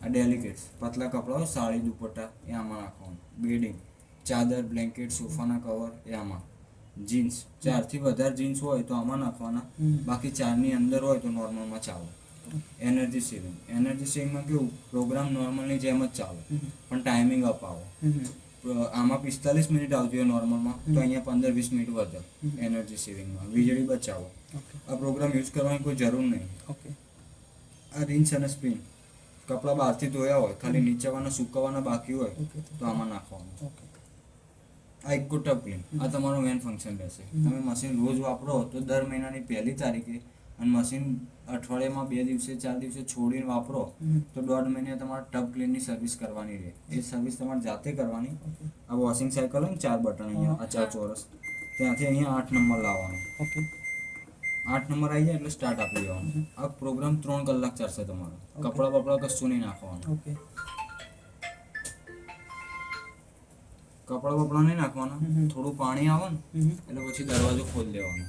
આ ડેલિકેટ્સ પતલા કપડાઓ, સાડી દુપટ્ટા એ આમાં નાખવાનું. બેડિંગ, ચાદર, બ્લેન્કેટ, સોફાના કવર એ આમાં. જીન્સ 4થી વધારે જીન્સ હોય તો આમાં નાખવાના, બાકી 4ની અંદર હોય તો નોર્મલમાં ચાલે. એનર્જી સેવિંગમાં કેવું, પ્રોગ્રામ નોર્મલની જેમ જ ચાલે પણ ટાઈમિંગ અપ આવે. આમાં 45 મિનિટ આવતી હોય નોર્મલમાં, તો અહીંયા 15-20 મિનિટ વધે એનર્જી સેવિંગમાં. વીજળી બચાવો. આ પ્રોગ્રામ યુઝ કરવાની કોઈ જરૂર નહીં. આ રિન્સ અને સ્પિન, કપડાં બહારથી ધોયા હોય, ખાલી નીચેવાના સૂકવવાના બાકી હોય તો આમાં નાખવાનું. આ ઇકો ટબ ક્લીન, આ તમારો મેન ફંક્શન રહેશે. તમે મશીન રોજ વાપરો તો દર મહિનાની 1 તારીખે, અને મશીન અઠવાડિયામાં 2 દિવસે 4 દિવસે છોડીને વાપરો તો 1.5 મહિને તમારે ટબ ક્લીનની સર્વિસ કરવાની રહે. એ સર્વિસ તમારે જાતે કરવાની. આ વોશિંગ સાયકલ હોય ને 4 બટન અહીંયા, આ 4 ચોરસ, ત્યાંથી અહીંયા 8 નંબર લાવવાનો. 8 નંબર આવી જાય એટલે સ્ટાર્ટ આપી દેવાનું. આ પ્રોગ્રામ 3 કલાક ચાલશે તમારો. કપડાં બપડા કશું નહીં નાખવાનું. કપડાં બપડા નહીં નાખવાના. થોડું પાણી આવે ને એટલે પછી દરવાજો ખોલી દેવાનો,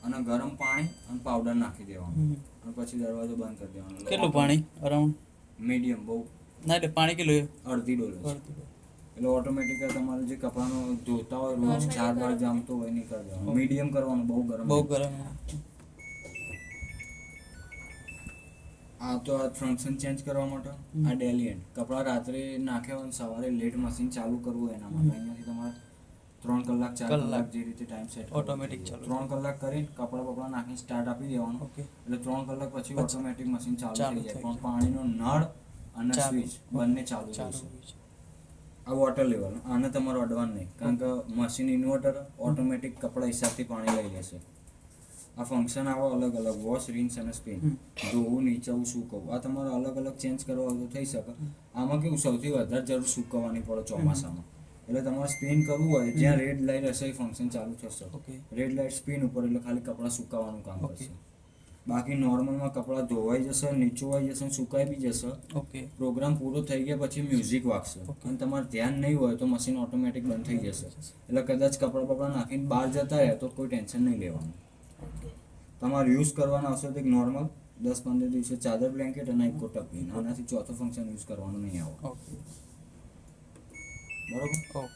અને ગરમ પાણી અને પાવડર નાખી દેવાનું, અને પછી દરવાજો બંધ કરી દેવાનો. કેટલું પાણી? અરાઉન્ડ મીડિયમ, બહુ ના, એટલે પાણી કેટલું? અડધી ડોલ. એટલે ઓટોમેટિક તમારે જે કપડાનો ધોતા હોય રોજ 4 વાર જામતો હોય નહીં કરી દેવાનું. મીડિયમ કરવાનું, બહુ ગરમ. આ તો આ ફંક્શન ચેન્જ કરવા માટે. આ ડેલી એન્ડ, કપડાં રાત્રે નાખ્યા હોય સવારે લેટ મશીન ચાલુ કરવું હોય એના માટે. અહીંયાથી તમારે 3 કલાક 4 કલાક જે રીતે ટાઈમ સેટ ઓટોમેટિક ચાલુ. 3 કલાક કરીને કપડાં બપડા નાખીને સ્ટાર્ટ આપી દેવાનું. એટલે 3 કલાક પછી ઓટોમેટિક મશીન ચાલુ થઈ જાય. પણ પાણીનો નળ અને સ્વિચ બંને ચાલુ રહેશે. આ વોટર લેવલ, આને તમારો અડવાનું નહીં, કારણ કે મશીન ઇન્વર્ટર ઓટોમેટિક કપડા હિસાબથી પાણી લઈ લેશે. આ ફંક્શન આવે અલગ અલગ, વોશ, રિન્સ અને સ્પિન, ધોવું, નીચવું, સૂકવવું. આ તમારે અલગ અલગ ચેન્જ કરવા હોય તો થઈ શકે. આમાં કેવું, સૌથી વધારે જરૂર સૂકવવાની પડે ચોમાસામાં. એટલે તમારે સ્પિન કરવું હોય, જ્યાં રેડ લાઇટ હશે એ ફંક્શન ચાલુ થશે. રેડ લાઇટ સ્પિન ઉપર, એટલે ખાલી કપડાં સુકાવવાનું કામ કરશે. બાકી નોર્મલમાં કપડાં ધોવાઈ જશે, નીચોવાઈ જશે, સુકાઈ બી જશે. પ્રોગ્રામ પૂરો થઈ ગયા પછી મ્યુઝિક વાગશે, અને તમારે ધ્યાન નહીં હોય તો મશીન ઓટોમેટિક બંધ થઈ જશે. એટલે કદાચ કપડાં બપડા નાખીને બહાર જતા રહે તો કોઈ ટેન્શન નહીં લેવાનું. તમારે યુઝ કરવાના આવશે તો નોર્મલ 10-15 દિવસે ચાદર, બ્લેન્કેટ અને ઇકો ટબ ક્લીન. આનાથી ચોથો ફંક્શન યુઝ કરવાનું નહીં આવે. બરોબર.